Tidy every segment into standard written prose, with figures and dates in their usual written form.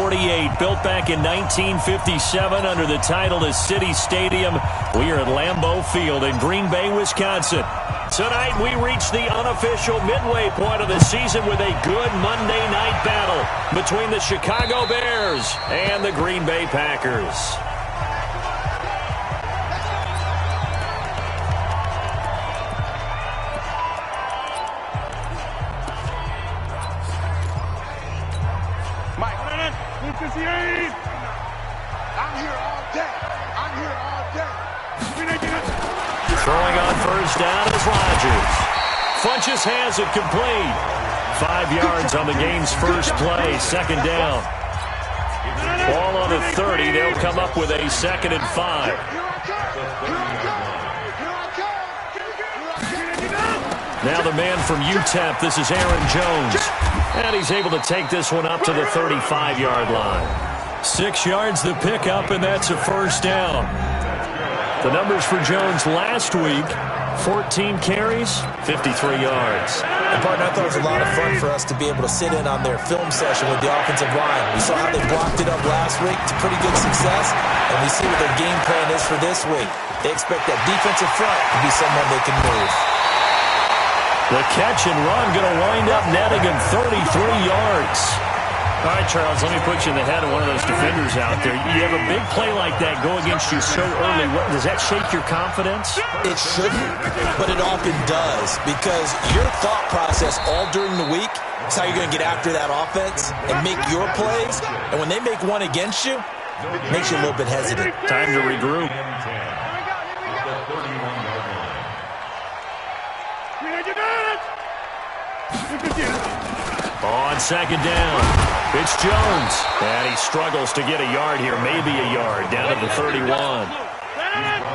48, built back in 1957 under the title of City Stadium. We are at Lambeau Field in Green Bay, Wisconsin. Tonight we reach the unofficial midway point of the season with a good Monday night battle between the Chicago Bears and the Green Bay Packers. I'm here all day. I'm here all day. Throwing on first down is Rodgers. Funches has it complete. 5 yards on the game's first play, second down. Ball on the 30. They'll come up with a 2nd and 5. Now the man from UTEP, this is Aaron Jones. And he's able to take this one up to the 35-yard line. 6 yards the pickup, and that's a first down. The numbers for Jones last week, 14 carries, 53 yards. And, partner, I thought it was a lot of fun for us to be able to sit in on their film session with the offensive line. We saw how they blocked it up last week to pretty good success, and we see what their game plan is for this week. They expect that defensive front to be someone they can move. The catch and run going to wind up netting him 33 yards. All right, Charles, let me put you in the head of one of those defenders out there. You have a big play like that go against you so early. Does that shake your confidence? It shouldn't, but it often does, because your thought process all during the week is how you're going to get after that offense and make your plays. And when they make one against you, it makes you a little bit hesitant. Time to regroup. On second down, it's Jones. And he struggles to get a yard here, maybe a yard, down at the 31.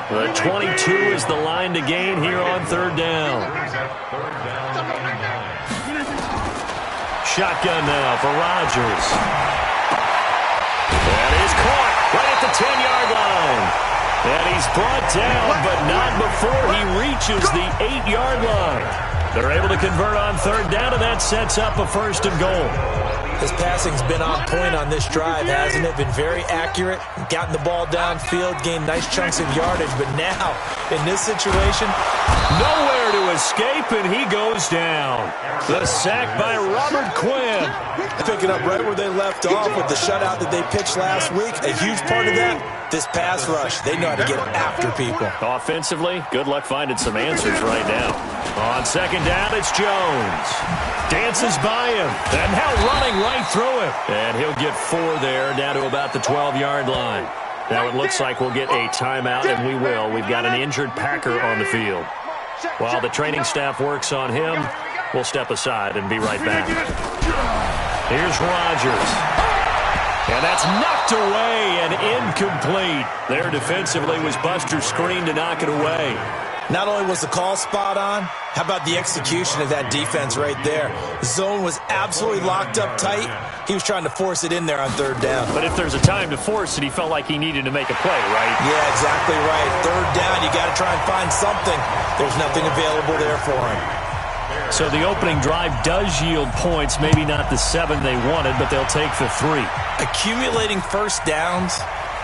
The 22 is the line to gain here on third down. Shotgun now for Rodgers. And he's caught right at the 10-yard line. And he's brought down, but not before he reaches the 8-yard line. They're able to convert on third down, and that sets up a 1st and goal. His passing's been on point on this drive, hasn't it? Been very accurate, gotten the ball downfield, gained nice chunks of yardage. But now, in this situation, nowhere to escape, and he goes down. The sack by Robert Quinn. Picking up right where they left off with the shutout that they pitched last week. A huge part of that, this pass rush. They know how to get after people. Offensively, good luck finding some answers right now. On second down, it's Jones. Dances by him, and now running right through him. And he'll get 4 there, down to about the 12-yard line. Now it looks like we'll get a timeout, and we will. We've got an injured Packer on the field. While the training staff works on him, we'll step aside and be right back. Here's Rodgers. And that's knocked away and incomplete. There defensively was Buster's screen to knock it away. Not only was the call spot on, how about the execution of that defense right there? The zone was absolutely locked up tight. He was trying to force it in there on third down. But if there's a time to force it, he felt like he needed to make a play, right? Yeah, exactly right. Third down, you got to try and find something. There's nothing available there for him. So the opening drive does yield points, maybe not the 7 they wanted, but they'll take the 3. Accumulating first downs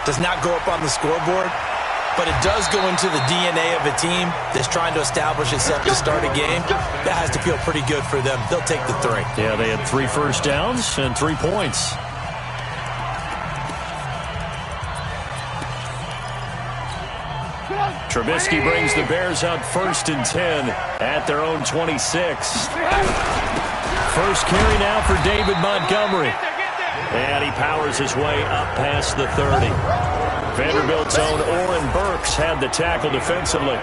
does not go up on the scoreboard, but it does go into the DNA of a team that's trying to establish itself to start a game. That has to feel pretty good for them. They'll take the 3. Yeah, they had 3 first downs and 3 points. Trubisky brings the Bears out 1st and 10 at their own 26. First carry now for David Montgomery. And he powers his way up past the 30. Vanderbilt's own Oren Burks had the tackle defensively.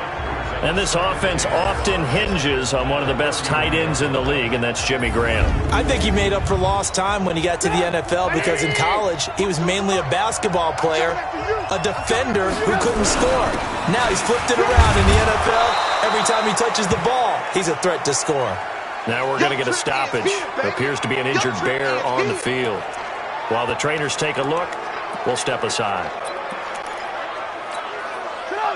And this offense often hinges on one of the best tight ends in the league, and that's Jimmy Graham. I think he made up for lost time when he got to the NFL, because in college, he was mainly a basketball player, a defender who couldn't score. Now he's flipped it around in the NFL. Every time he touches the ball, he's a threat to score. Now we're going to get a stoppage. Appears to be an injured Bear on the field. While the trainers take a look, we'll step aside.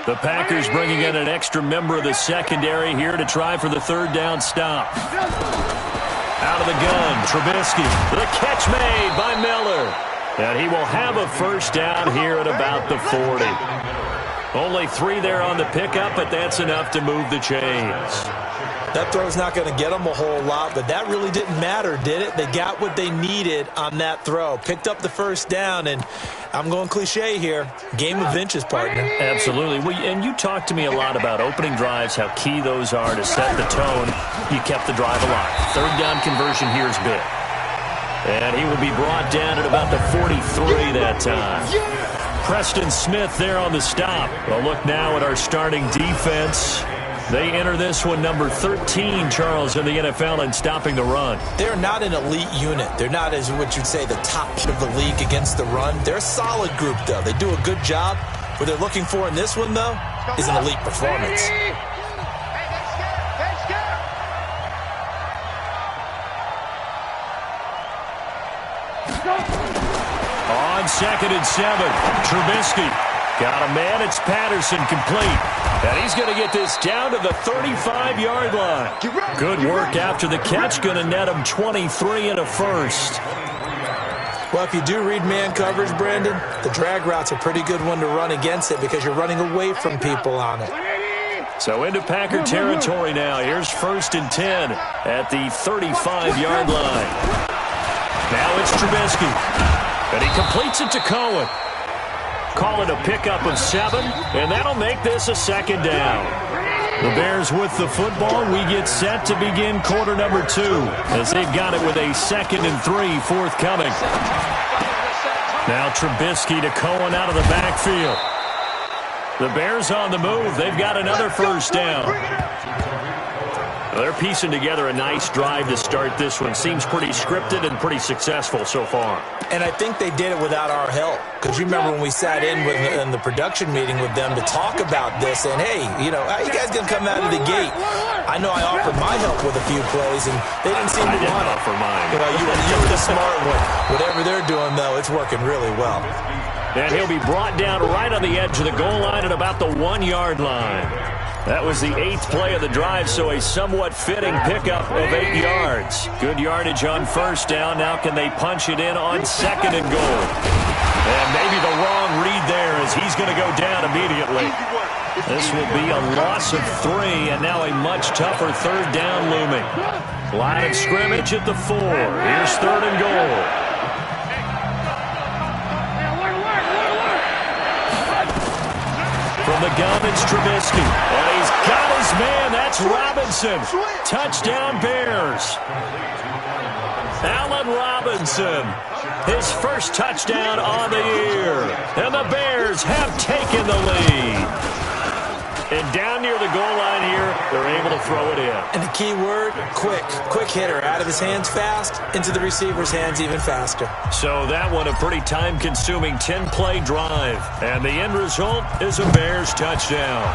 The Packers bringing in an extra member of the secondary here to try for the third down stop. Out of the gun, Trubisky. The catch made by Miller. And he will have a first down here at about the 40. Only 3 there on the pickup, but that's enough to move the chains. That throw's not going to get them a whole lot, but that really didn't matter, did it? They got what they needed on that throw. Picked up the first down, and I'm going cliche here. Game of inches, partner. Absolutely. Well, and you talked to me a lot about opening drives, how key those are to set the tone. You kept the drive alive. Third down conversion here is big. And he will be brought down at about the 43 that time. Preston Smith there on the stop. Well, look now at our starting defense. They enter this one number 13, Charles, in the NFL in stopping the run. They're not an elite unit. They're not, as what you'd say, the top of the league against the run. They're a solid group, though. They do a good job. What they're looking for in this one, though, is an elite performance. On 2nd and 7, Trubisky. Got a man, it's Patterson complete. And he's going to get this down to the 35-yard line. Good work after the catch, going to net him 23 and a first. Well, if you do read man coverage, Brandon, the drag route's a pretty good one to run against it because you're running away from people on it. So into Packer territory now. Here's 1st and 10 at the 35-yard line. Now it's Trubisky. And he completes it to Cohen. Call it a pickup of 7, and that'll make this a 2nd down. The Bears with the football. We get set to begin quarter number 2 as they've got it with a 2nd and 3 forthcoming. Now Trubisky to Cohen out of the backfield. The Bears on the move. They've got another first down. They're piecing together a nice drive to start this one. Seems pretty scripted and pretty successful so far. And I think they did it without our help. Because you remember when we sat in the production meeting with them to talk about this, and hey, you know, how you guys going to come out of the gate? I know I offered my help with a few plays, and they didn't seem to want it. Offer mine. You know, you were the smart one. Whatever they're doing, though, it's working really well. And he'll be brought down right on the edge of the goal line at about the 1-yard line. That was the 8th play of the drive, so a somewhat fitting pickup of 8 yards. Good yardage on first down. Now can they punch it in on 2nd and goal? And maybe the wrong read there as he's going to go down immediately. This will be a loss of 3, and now a much tougher 3rd down looming. Line of scrimmage at the 4. Here's 3rd and goal. From the gun, it's Trubisky. And he's got his man. That's Robinson. Touchdown, Bears. Allen Robinson. His first touchdown on the year. And the Bears have taken the lead. And down near the goal line here, they're able to throw it in. And the key word, quick. Quick hitter. Out of his hands fast, into the receiver's hands even faster. So that one a pretty time-consuming 10-play drive. And the end result is a Bears touchdown.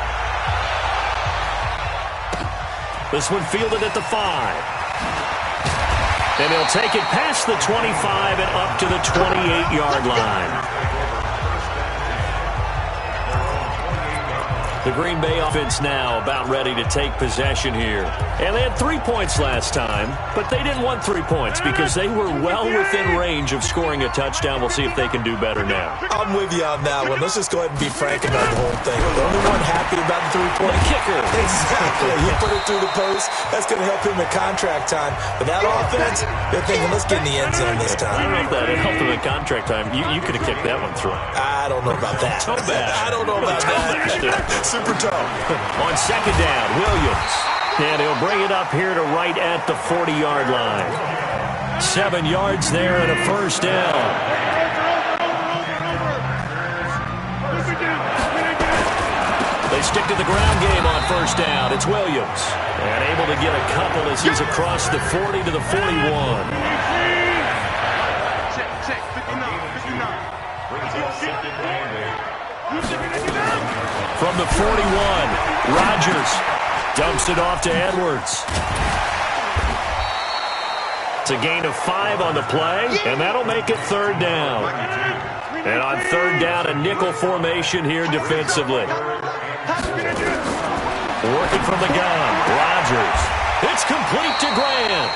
This one fielded at the 5. And he'll take it past the 25 and up to the 28-yard line. The Green Bay offense now about ready to take possession here. And they had 3 points last time, but they didn't want 3 points because they were well within range of scoring a touchdown. We'll see if they can do better now. I'm with you on that one. Let's just go ahead and be frank about the whole thing. The only one happy about the 3-point kicker. Exactly. He put it through the post. That's going to help him at contract time. But that offense, they're thinking, let's get in the end zone this time. I don't know if that helped him at contract time. You could have kicked that one through. I don't know about that. I don't know about that. Super tough. On 2nd down, Williams. And he'll bring it up here to right at the 40-yard line. 7 yards there and a first down. They stick to the ground game on first down. It's Williams. And able to get a couple as he's across the 40 to the 41. From the 41, Rodgers dumps it off to Edwards. It's a gain of 5 on the play, and that'll make it 3rd down. And on 3rd down, a nickel formation here defensively. Working from the gun, Rodgers. It's complete to Grant.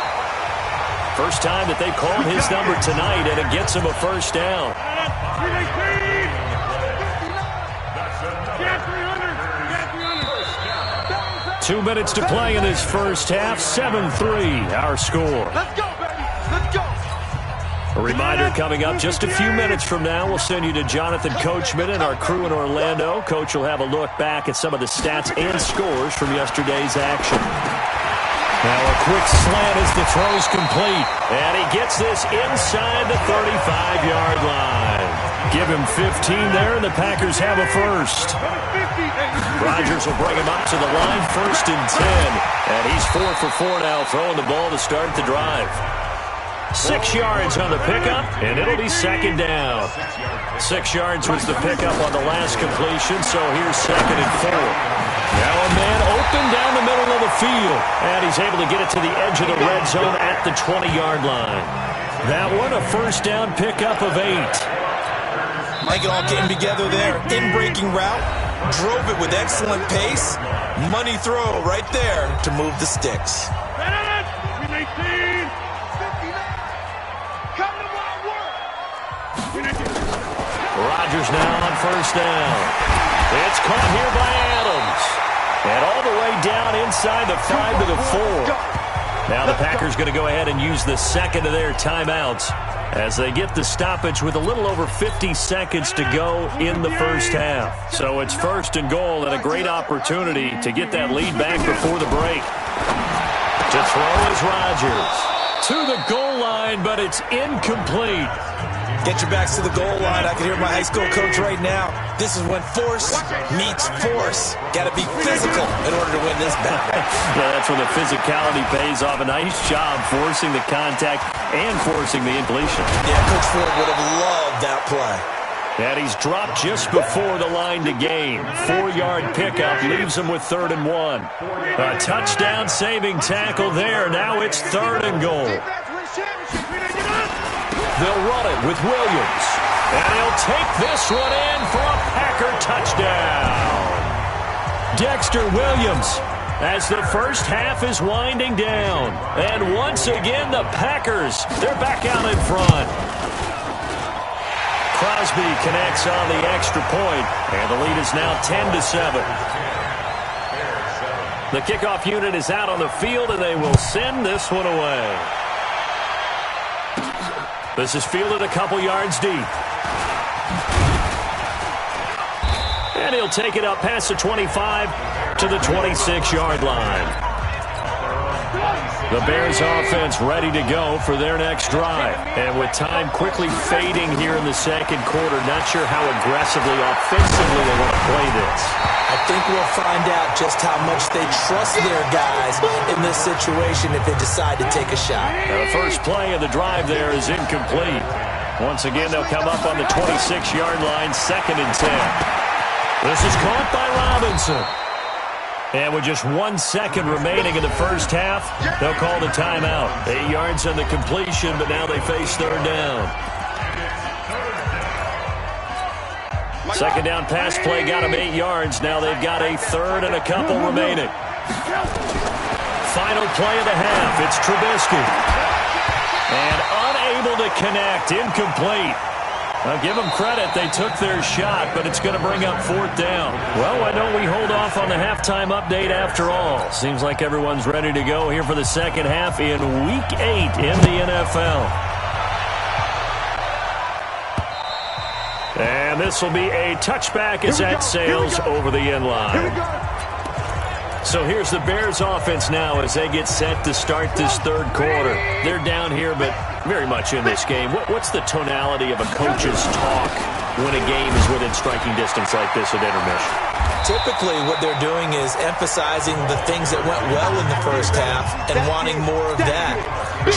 First time that they've called his number tonight, and it gets him a first down. 2 minutes to play in this first half. 7-3, our score. Let's go, baby. Let's go. A reminder coming up just a few minutes from now. We'll send you to Jonathan Coachman and our crew in Orlando. Coach will have a look back at some of the stats and scores from yesterday's action. Now a quick slant as the throw's complete. And he gets this inside the 35-yard line. Give him 15 there, and the Packers have a first. Rodgers will bring him up to the line, 1st and 10. And he's 4 for 4 now, throwing the ball to start the drive. 6 yards on the pickup, and it'll be 2nd down. 6 yards was the pickup on the last completion, so here's 2nd and 4. Now a man open down the middle of the field, and he's able to get it to the edge of the red zone at the 20-yard line. That one, a first down pickup of 8. Like it all came together there. In-breaking route, drove it with excellent pace. Money throw right there to move the sticks. Rodgers now on first down. It's caught here by Adams. And all the way down inside the 5 to the 4. Now the Packers going to go ahead and use the second of their timeouts as they get the stoppage with a little over 50 seconds to go in the first half. So it's 1st and goal, and a great opportunity to get that lead back before the break. To throw is Rodgers. To the goal line, but it's incomplete. Get your backs to the goal line. I can hear my high school coach right now. This is when force meets force. Got to be physical in order to win this battle. Yeah, that's when the physicality pays off. A nice job forcing the contact and forcing the incompletion. Yeah, Coach Ford would have loved that play. And he's dropped just before the line to gain. 4-yard pickup leaves him with 3rd and 1. A touchdown saving tackle there. Now it's 3rd and goal. They'll run it with Williams. And he'll take this one in for a Packer touchdown. Dexter Williams as the first half is winding down. And once again, the Packers, they're back out in front. Crosby connects on the extra point, and the lead is now 10-7. The kickoff unit is out on the field, and they will send this one away. This is fielded a couple yards deep. And he'll take it up past the 25 to the 26-yard line. The Bears offense ready to go for their next drive. And with time quickly fading here in the second quarter, not sure how aggressively, offensively they want to play this. I think we'll find out just how much they trust their guys in this situation if they decide to take a shot. Now the first play of the drive there is incomplete. Once again, they'll come up on the 26-yard line, 2nd and 10. This is caught by Robinson. And with just 1 second remaining in the first half, they'll call the timeout. 8 yards on the completion, but now they face 3rd down. Second down pass play got them 8 yards. Now they've got a 3rd and a couple remaining. Final play of the half. It's Trubisky. And unable to connect. Incomplete. I'll give them credit. They took their shot, but it's going to bring up 4th down. Well, why don't we hold off on the halftime update after all? Seems like everyone's ready to go here for the second half in Week 8 in the NFL. And this will be a touchback as that sails over the end line. So here's the Bears offense now as they get set to start this 3rd quarter. They're down here, but very much in this game. What's the tonality of a coach's talk when a game is within striking distance like this at intermission? Typically, what they're doing is emphasizing the things that went well in the first half and wanting more of that.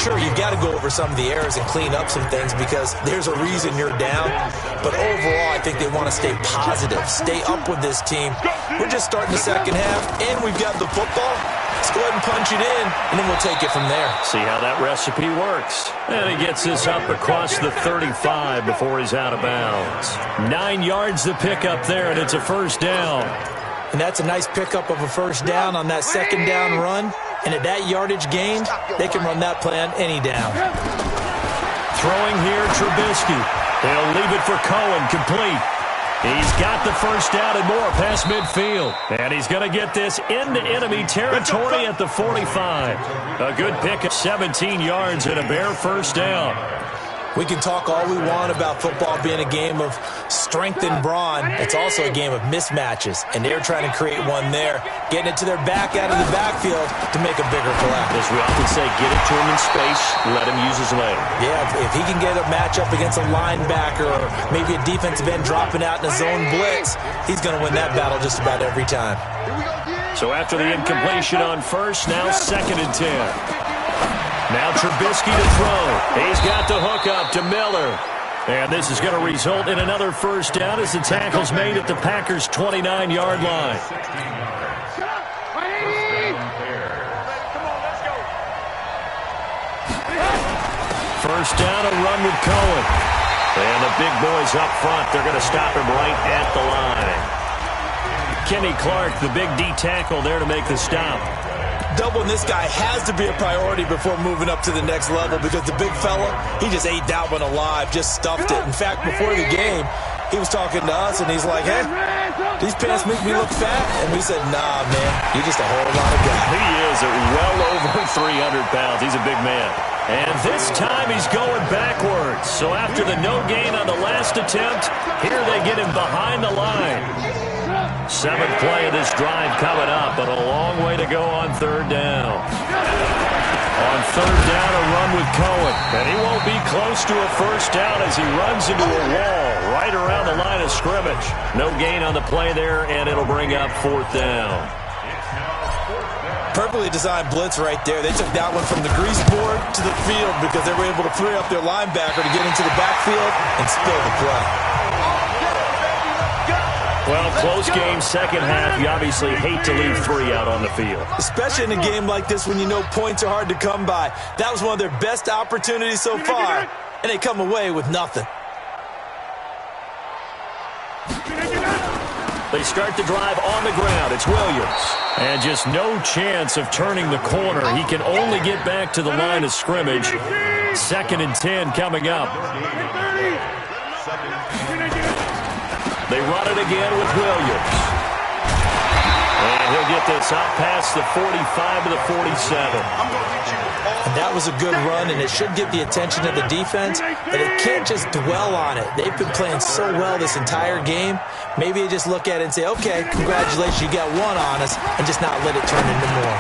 Sure, you've got to go over some of the errors and clean up some things because there's a reason you're down. But overall, I think they want to stay positive, stay up with this team. We're just starting the second half, and we've got the football. Let's go ahead and punch it in, and then we'll take it from there. See how that recipe works. And he gets this up across the 35 before he's out of bounds. 9 yards to pick up there, and it's a first down. And that's a nice pickup of a first down on that second down run. And at that yardage gained, they can run that play on any down. Throwing here, Trubisky. He'll leave it for Cohen, complete. He's got the first down and more past midfield. And he's going to get this into enemy territory at the 45. A good pick of 17 yards and a bare first down. We can talk all we want about football being a game of strength and brawn. It's also a game of mismatches, and they're trying to create one there, getting it to their back out of the backfield to make a bigger play. As we often say, get it to him in space, let him use his leg. Yeah, if he can get a matchup against a linebacker or maybe a defensive end dropping out in a zone blitz, he's going to win that battle just about every time. So after the incompletion on first, now 2nd and 10. Now Trubisky to throw. He's got the hook up to Miller. And this is going to result in another first down as the tackle's made at the Packers' 29-yard line. First down, a run with Cohen. And the big boys up front, they're going to stop him right at the line. Kenny Clark, the big D tackle there to make the stop. Doubling this guy has to be a priority before moving up to the next level because the big fella, he just ate that one alive, just stuffed it. In fact, before the game, he was talking to us, and he's like, hey, these pants make me look fat. And we said, nah, man, you're just a whole lot of guy. He is at well over 300 pounds. He's a big man. And this time he's going backwards. So after the no gain on the last attempt, here they get him behind the line. 7th play of this drive coming up, but a long way to go on 3rd down. On 3rd down, a run with Cohen. And he won't be close to a first down as he runs into a wall right around the line of scrimmage. No gain on the play there, and it'll bring up 4th down. Perfectly designed blitz right there. They took that one from the grease board to the field because they were able to free up their linebacker to get into the backfield and spill the play. Well, close game, second half. You obviously hate to leave 3 out on the field. Especially in a game like this when you know points are hard to come by. That was one of their best opportunities so far, and they come away with nothing. They start the drive on the ground. It's Williams. And just no chance of turning the corner. He can only get back to the line of scrimmage. 2nd and 10 coming up. They run it again with Williams. And he'll get this up past the 45 to the 47. And that was a good run, and it should get the attention of the defense, but they can't just dwell on it. They've been playing so well this entire game. Maybe they just look at it and say, okay, congratulations, you got one on us, and just not let it turn into more.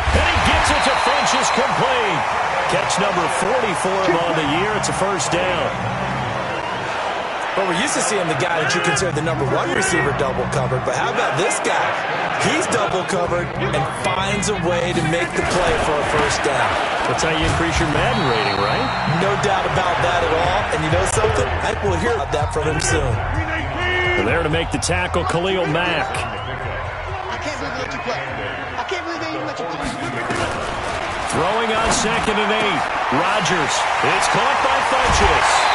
And he gets it to Funchess, complete. Catch number 40 for him on the year. It's a first down. Well, we're used to seeing the guy that you consider the number 1 receiver double covered, but how about this guy? He's double covered and finds a way to make the play for a first down. That's how you increase your Madden rating, right? No doubt about that at all. And you know something? I think we'll hear about that from him soon. And there to make the tackle, Khalil Mack. I can't believe they let you play. I can't believe they even let you play. Throwing on 2nd and 8. Rodgers. It's caught by Funchess.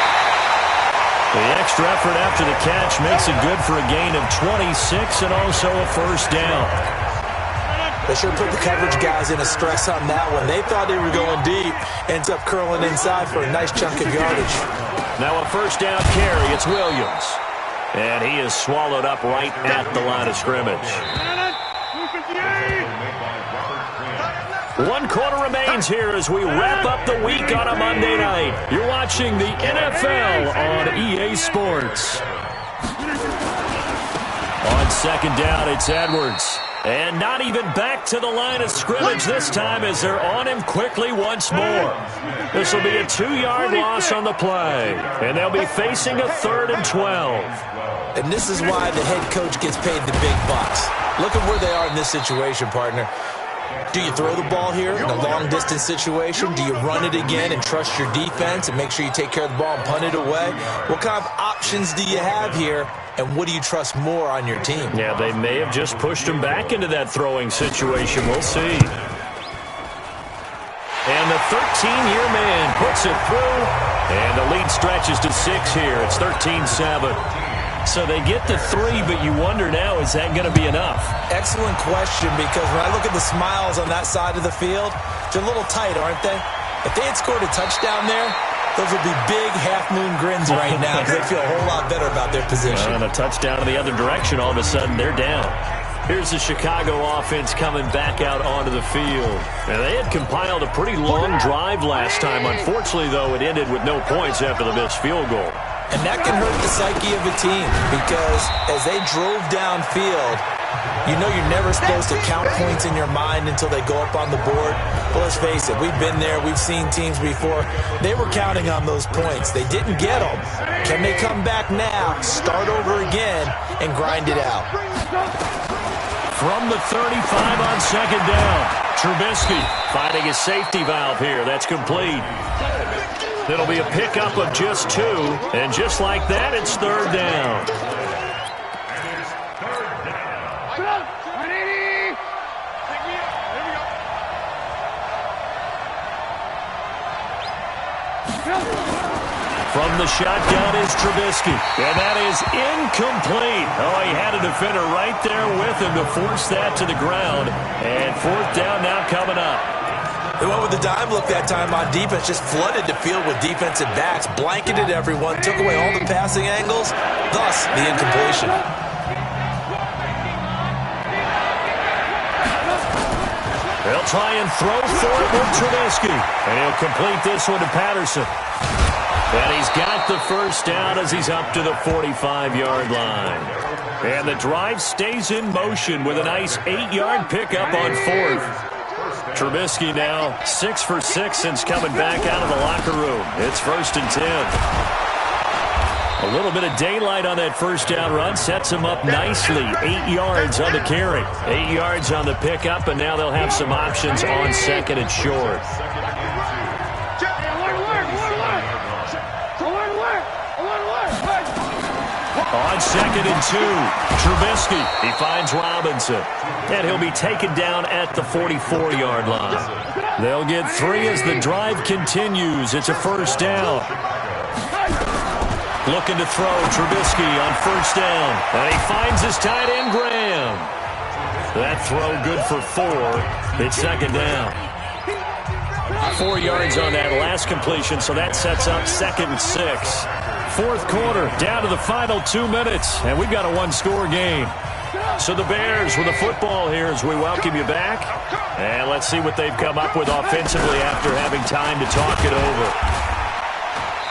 The extra effort after the catch makes it good for a gain of 26 and also a first down. They sure put the coverage guys in a stress on that one. They thought they were going deep. Ends up curling inside for a nice chunk of yardage. Now a first down carry. It's Williams. And he is swallowed up right at the line of scrimmage. 1 quarter remains here as we wrap up the week on a Monday night. You're watching the NFL on EA Sports. On 2nd down, it's Edwards. And not even back to the line of scrimmage this time as they're on him quickly once more. This will be a 2-yard loss on the play. And they'll be facing a 3rd and 12. And this is why the head coach gets paid the big bucks. Look at where they are in this situation, partner. Do you throw the ball here in a long-distance situation? Do you run it again and trust your defense and make sure you take care of the ball and punt it away? What kind of options do you have here, and what do you trust more on your team? Yeah, they may have just pushed him back into that throwing situation. We'll see. And the 13-year man puts it through, and the lead stretches to 6 here. It's 13-7. So they get the 3, but you wonder now, is that going to be enough? Excellent question, because when I look at the smiles on that side of the field, they're a little tight, aren't they? If they had scored a touchdown there, those would be big half-moon grins right now because they feel a whole lot better about their position. And a touchdown in the other direction, all of a sudden they're down. Here's the Chicago offense coming back out onto the field. And they had compiled a pretty long drive last time. Unfortunately, though, it ended with no points after the missed field goal. And that can hurt the psyche of a team because as they drove downfield, you know you're never supposed to count points in your mind until they go up on the board. But let's face it, we've been there. We've seen teams before. They were counting on those points. They didn't get them. Can they come back now, start over again, and grind it out? From the 35 on second down, Trubisky finding a safety valve here. That's complete. It'll be a pickup of just 2, and just like that, it's third down. From the shotgun is Trubisky, and that is incomplete. Oh, he had a defender right there with him to force that to the ground, and fourth down now coming up. They went with the dime look that time on defense, just flooded the field with defensive backs, blanketed everyone, took away all the passing angles, thus the incompletion. They'll try and throw for it with Trubisky, and he'll complete this one to Patterson. And he's got the first down as he's up to the 45-yard line. And the drive stays in motion with a nice 8-yard pickup on fourth. Trubisky now 6 for 6 since coming back out of the locker room. It's 1st and 10. A little bit of daylight on that first down run sets him up nicely. 8 yards on the carry. 8 yards on the pickup, and now they'll have some options on second and short. On second and 2, Trubisky, he finds Robinson, and he'll be taken down at the 44-yard line. They'll get 3 as the drive continues. It's a first down. Looking to throw, Trubisky on first down, and he finds his tight end, Graham. That throw good for 4. It's second down. 4 yards on that last completion, so that sets up 2nd and 6. Fourth quarter, down to the final 2 minutes, and we've got a one-score game. So the Bears with the football here as we welcome you back. And let's see what they've come up with offensively after having time to talk it over.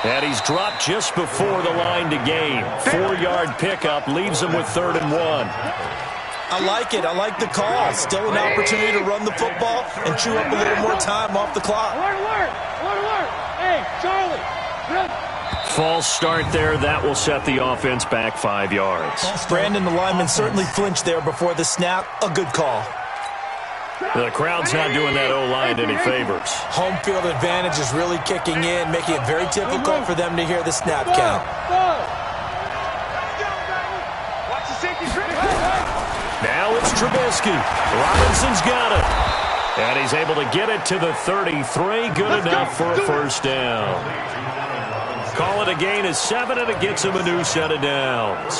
And he's dropped just before the line to gain. 4-yard pickup leaves him with 3rd and 1. I like it. I like the call. Still an opportunity to run the football and chew up a little more time off the clock. Hey, Charlie. False start there. That will set the offense back 5 yards. Brandon, the lineman, certainly flinched there before the snap. A good call. The crowd's not doing that O-line any favors. Home field advantage is really kicking in, making it very difficult for them to hear the snap count. Now it's Trubisky. Robinson's got it. And he's able to get it to the 33. Good enough for a first down. Call it a gain of 7, and it gets him a new set of downs.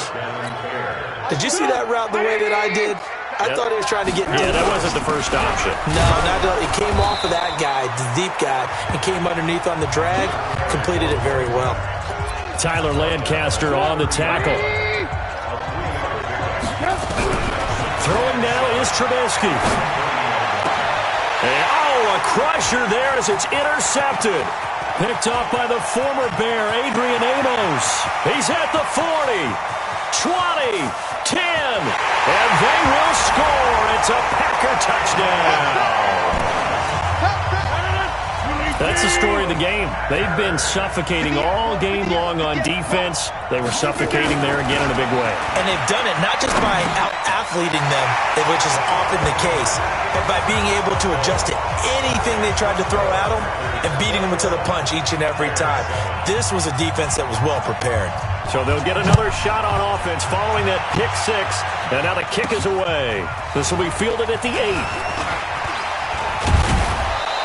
Did you see that route the way that I did? I thought he was trying to get deep. Yeah, that wasn't the first option. No, not at all. It came off of that guy, the deep guy, and came underneath on the drag. Completed it very well. Tyler Lancaster on the tackle. Throwing now is Trubisky. And, a crusher there as it's intercepted. Picked up by the former Bear, Adrian Amos. He's at the 40, 20, 10, and they will score. It's a Packer touchdown. That's the story of the game. They've been suffocating all game long on defense. They were suffocating there again in a big way. And they've done it not just by out-athleting them, which is often the case, but by being able to adjust to anything they tried to throw at them and beating them to the punch each and every time. This was a defense that was well prepared. So they'll get another shot on offense following that pick 6, and now the kick is away. This will be fielded at the 8.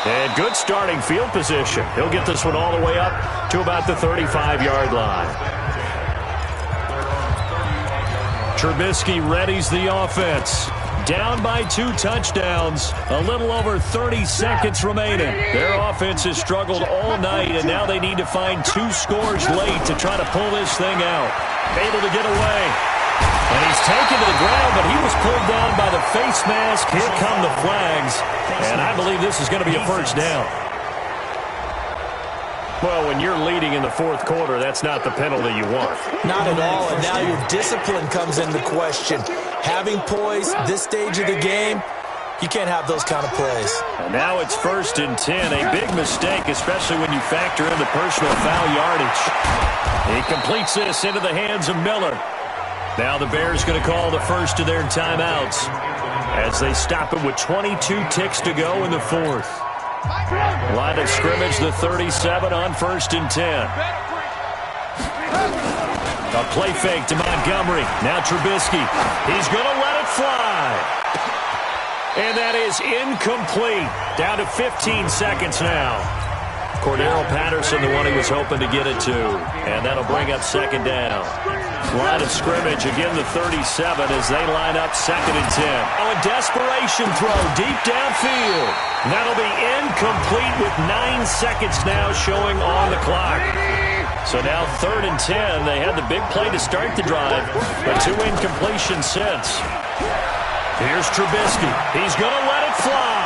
And good starting field position. He'll get this one all the way up to about the 35-yard line. Trubisky readies the offense. Down by 2 touchdowns. A little over 30 seconds remaining. Their offense has struggled all night, and now they need to find 2 scores late to try to pull this thing out. Able to get away. And he's taken to the ground, but he was pulled down by the face mask. Here come the flags. And I believe this is going to be a first down. Well, when you're leading in the fourth quarter, that's not the penalty you want. Not at all, and now your discipline comes into question. Having poise this stage of the game, you can't have those kind of plays. And now it's 1st and 10, a big mistake, especially when you factor in the personal foul yardage. He completes this into the hands of Miller. Now the Bears going to call the first of their timeouts as they stop it with 22 ticks to go in the fourth. Line of scrimmage, the 37 on 1st and 10. A play fake to Montgomery. Now Trubisky. He's going to let it fly. And that is incomplete. Down to 15 seconds now. Cordero Patterson, the one he was hoping to get it to. And that'll bring up 2nd down. Line of scrimmage, again the 37 as they line up 2nd and 10. Oh, a desperation throw deep downfield. That'll be incomplete with 9 seconds now showing on the clock. So now 3rd and 10. They had the big play to start the drive, but 2 incompletions since. Here's Trubisky. He's going to let it fly.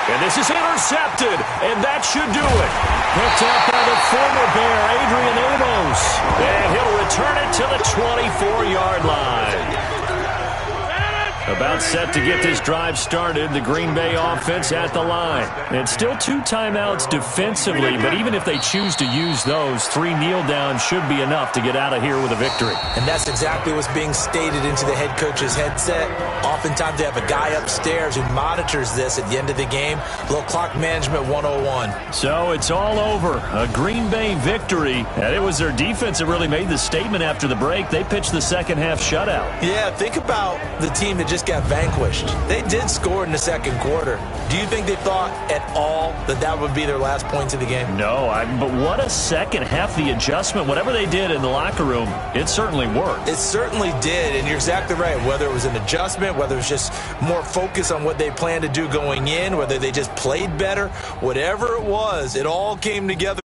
And this is intercepted, and that should do it. Picked up by the former Bear, Adrian Amos. And he'll return it to the 24-yard line. About set to get this drive started, the Green Bay offense at the line. And still 2 timeouts defensively, but even if they choose to use those, 3 kneel downs should be enough to get out of here with a victory. And that's exactly what's being stated into the head coach's headset. Oftentimes they have a guy upstairs who monitors this at the end of the game. A little clock management 101. So it's all over. A Green Bay victory. And it was their defense that really made the statement after the break. They pitched the second half shutout. Yeah, think about the team that just got vanquished. They did score in the second quarter. Do you think they thought at all that that would be their last points of the game? No, but what a second half. The adjustment, whatever they did in the locker room, it certainly worked. It certainly did, and you're exactly right. Whether it was an adjustment, whether it was just more focus on what they planned to do going in, whether they just played better, whatever it was, it all came together.